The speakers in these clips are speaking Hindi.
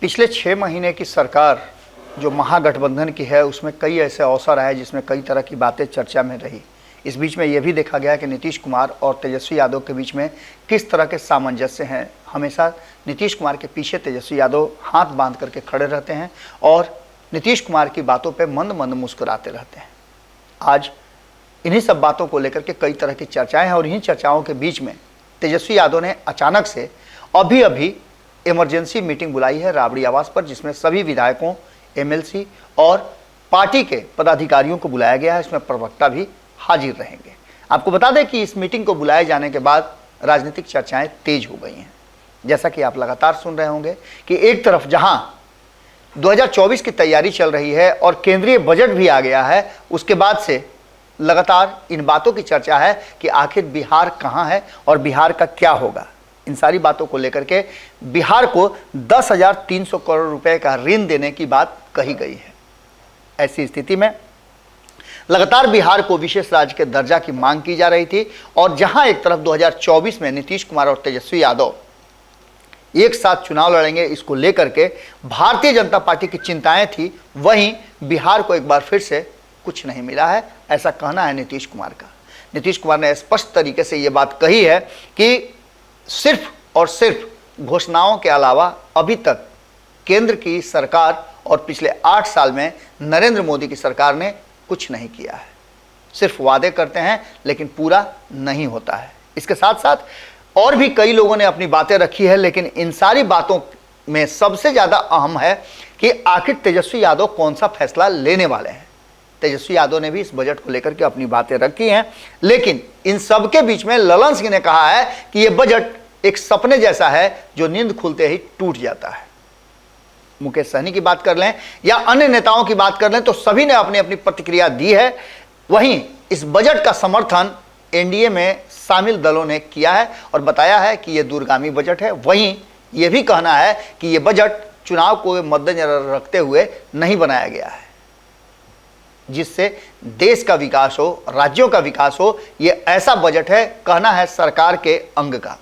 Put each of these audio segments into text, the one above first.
पिछले 6 महीने की सरकार जो महागठबंधन की है उसमें कई ऐसे अवसर आए जिसमें कई तरह की बातें चर्चा में रही। इस बीच में यह भी देखा गया कि नीतीश कुमार और तेजस्वी यादव के बीच में किस तरह के सामंजस्य हैं। हमेशा नीतीश कुमार के पीछे तेजस्वी यादव हाथ बांध करके खड़े रहते हैं और नीतीश कुमार की बातों पर मंद मंद मुस्कुराते रहते हैं। आज इन्हीं सब बातों को लेकर के कई तरह की चर्चाएं हैं और इन्हीं चर्चाओं के बीच में तेजस्वी यादव ने अचानक से अभी इमरजेंसी मीटिंग बुलाई है राबड़ी आवास पर, जिसमें सभी विधायकों, एमएलसी और पार्टी के पदाधिकारियों को बुलाया गया है। इसमें प्रवक्ता भी हाजिर रहेंगे। आपको बता दें कि इस मीटिंग को बुलाए जाने के बाद राजनीतिक चर्चाएं तेज हो गई हैं। जैसा कि आप लगातार सुन रहे होंगे कि एक तरफ जहां 2024 की तैयारी चल रही है और केंद्रीय बजट भी आ गया है, उसके बाद से लगातार इन बातों की चर्चा है कि आखिर बिहार कहां है और बिहार का क्या होगा। इन सारी बातों को लेकर के बिहार को 10,300 करोड़ रुपए का ऋण देने की बात कही गई है। ऐसी स्थिति में लगातार बिहार को विशेष राज्य के दर्जा की मांग की जा रही थी और जहां एक तरफ 2024 में नीतीश कुमार और तेजस्वी यादव एक साथ चुनाव लड़ेंगे, इसको लेकर के भारतीय जनता पार्टी की चिंताएं थी, वहीं बिहार को एक बार फिर से कुछ नहीं मिला है, ऐसा कहना है नीतीश कुमार का। नीतीश कुमार ने स्पष्ट तरीके से यह बात कही है कि सिर्फ और सिर्फ घोषणाओं के अलावा अभी तक केंद्र की सरकार और पिछले 8 साल में नरेंद्र मोदी की सरकार ने कुछ नहीं किया है। सिर्फ वादे करते हैं लेकिन पूरा नहीं होता है। इसके साथ साथ और भी कई लोगों ने अपनी बातें रखी है, लेकिन इन सारी बातों में सबसे ज़्यादा अहम है कि आखिर तेजस्वी यादव कौन सा फैसला लेने वाले हैं। तेजस्वी यादव ने भी इस बजट को लेकर के अपनी बातें रखी हैं, लेकिन इन सब के बीच में ललन सिंह ने कहा है कि यह बजट एक सपने जैसा है जो नींद खुलते ही टूट जाता है। मुकेश सहनी की बात कर लें या अन्य नेताओं की बात कर लें तो सभी ने अपनी अपनी प्रतिक्रिया दी है। वहीं इस बजट का समर्थन एनडीए में शामिल दलों ने किया है और बताया है कि यह दूरगामी बजट है। वहीं यह भी कहना है कि यह बजट चुनाव को मद्देनजर रखते हुए नहीं बनाया गया है, जिससे देश का विकास हो, राज्यों का विकास हो। यह ऐसा बजट है, कहना है सरकार के अंग का।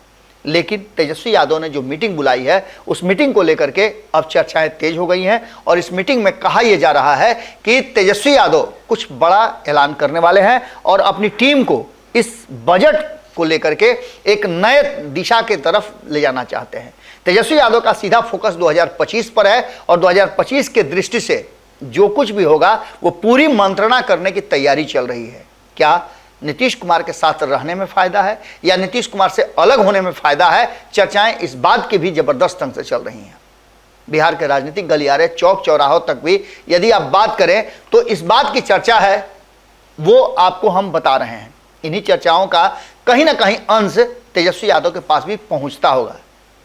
लेकिन तेजस्वी यादव ने जो मीटिंग बुलाई है उस मीटिंग को लेकर के अब चर्चाएं तेज हो गई हैं और इस मीटिंग में कहा यह जा रहा है कि तेजस्वी यादव कुछ बड़ा ऐलान करने वाले हैं और अपनी टीम को इस बजट को लेकर के एक नए दिशा की तरफ ले जाना चाहते हैं। तेजस्वी यादव का सीधा फोकस 2025 पर है और 2025 के दृष्टि से जो कुछ भी होगा वो पूरी मंत्रणा करने की तैयारी चल रही है। क्या नीतीश कुमार के साथ रहने में फायदा है या नीतीश कुमार से अलग होने में फायदा है, चर्चाएं इस बात की भी जबरदस्त ढंग से चल रही हैं। बिहार के राजनीतिक गलियारे, चौक चौराहों तक भी यदि आप बात करें तो इस बात की चर्चा है, वो आपको हम बता रहे हैं। इन्हीं चर्चाओं का कहीं ना कहीं अंश तेजस्वी यादव के पास भी पहुंचता होगा।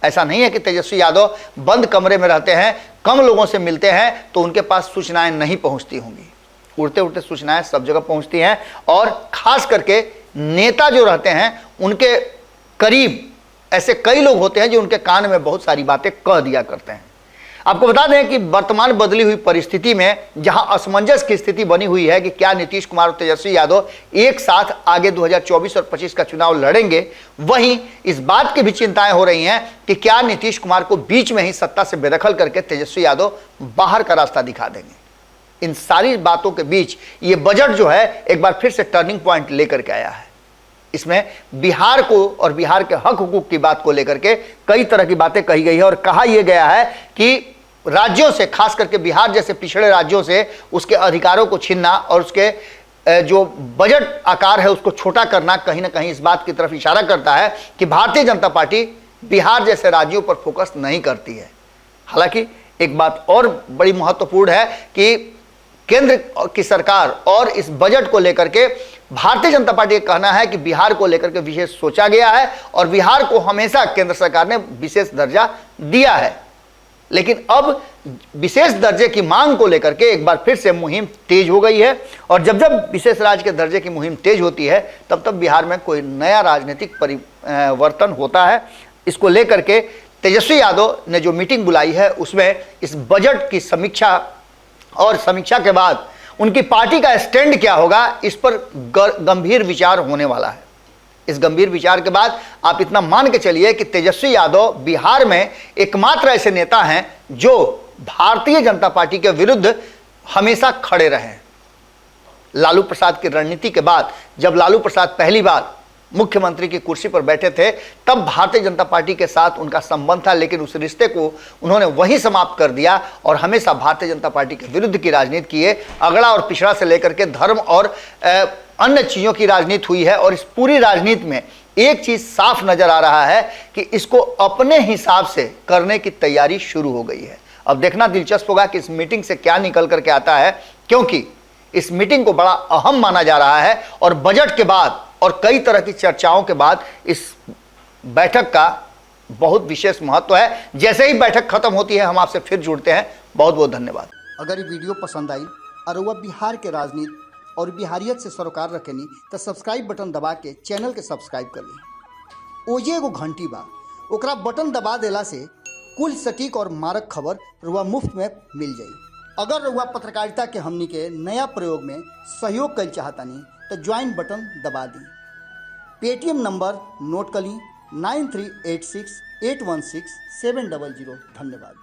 ऐसा नहीं है कि तेजस्वी यादव बंद कमरे में रहते हैं, कम लोगों से मिलते हैं तो उनके पास सूचनाएं नहीं पहुंचती होंगी। उड़ते उड़ते सूचनाएं सब जगह पहुंचती हैं और खास करके नेता जो रहते हैं उनके करीब ऐसे कई लोग होते हैं जो उनके कान में बहुत सारी बातें कह दिया करते हैं। आपको बता दें कि वर्तमान बदली हुई परिस्थिति में जहां असमंजस की स्थिति बनी हुई है कि क्या नीतीश कुमार और तेजस्वी यादव एक साथ आगे 2024 और 25 का चुनाव लड़ेंगे, वहीं इस बात की भी चिंताएं हो रही हैं कि क्या नीतीश कुमार को बीच में ही सत्ता से बेदखल करके तेजस्वी यादव बाहर का रास्ता दिखा देंगे। इन सारी बातों के बीच ये बजट जो है एक बार फिर से टर्निंग पॉइंट लेकर के आया है। इसमें बिहार को और बिहार के हक हुकूक की बात को लेकर के कई तरह की बातें कही गई है और कहा यह गया है कि राज्यों से, खास करके बिहार जैसे पिछड़े राज्यों से उसके अधिकारों को छीनना और उसके जो बजट आकार है उसको छोटा करना कहीं ना कहीं इस बात की तरफ इशारा करता है कि भारतीय जनता पार्टी बिहार जैसे राज्यों पर फोकस नहीं करती है। हालांकि एक बात और बड़ी महत्वपूर्ण है कि केंद्र की सरकार और इस बजट को लेकर के भारतीय जनता पार्टी का कहना है कि बिहार को लेकर के विशेष सोचा गया है और बिहार को हमेशा केंद्र सरकार ने विशेष दर्जा दिया है। लेकिन अब विशेष दर्जे की मांग को लेकर के एक बार फिर से मुहिम तेज हो गई है और जब जब विशेष राज्य के दर्जे की मुहिम तेज होती है तब तब बिहार में कोई नया राजनीतिक परिवर्तन होता है। इसको लेकर के तेजस्वी यादव ने जो मीटिंग बुलाई है उसमें इस बजट की समीक्षा और समीक्षा के बाद उनकी पार्टी का स्टैंड क्या होगा, इस पर गंभीर विचार होने वाला है। इस गंभीर विचार के बाद आप इतना मान के चलिए कि तेजस्वी यादव बिहार में एकमात्र ऐसे नेता हैं जो भारतीय जनता पार्टी के विरुद्ध हमेशा खड़े रहे हैं। लालू प्रसाद की रणनीति के बाद जब लालू प्रसाद पहली बार मुख्यमंत्री की कुर्सी पर बैठे थे तब भारतीय जनता पार्टी के साथ उनका संबंध था, लेकिन उस रिश्ते को उन्होंने वहीं समाप्त कर दिया और हमेशा भारतीय जनता पार्टी के विरुद्ध की राजनीति किए। अगड़ा और पिछड़ा से लेकर के धर्म और अन्य चीज़ों की राजनीति हुई है और इस पूरी राजनीति में एक चीज़ साफ नजर आ रहा है कि इसको अपने हिसाब से करने की तैयारी शुरू हो गई है। अब देखना दिलचस्प होगा कि इस मीटिंग से क्या निकल करके आता है, क्योंकि इस मीटिंग को बड़ा अहम माना जा रहा है और बजट के बाद और कई तरह की चर्चाओं के बाद इस बैठक का बहुत विशेष महत्व है। जैसे ही बैठक खत्म होती है हम आपसे फिर जुड़ते हैं। बहुत बहुत धन्यवाद। अगर ये वीडियो पसंद आई और वह बिहार के राजनीति और बिहारियत से सरोकार रखेनी तो सब्सक्राइब बटन दबा के चैनल के सब्सक्राइब कर ली। ओजे एगो घंटी बा, ओकरा बटन दबा देला से कुल सटीक और मारक खबर रुआ मुफ्त में मिल जाई। अगर रुआ पत्रकारिता के हमनी के नया प्रयोग में सहयोग कर चाहतानी तो ज्वाइन बटन दबा दी। पेटीएम नंबर नोट कर ली 9386816700। धन्यवाद।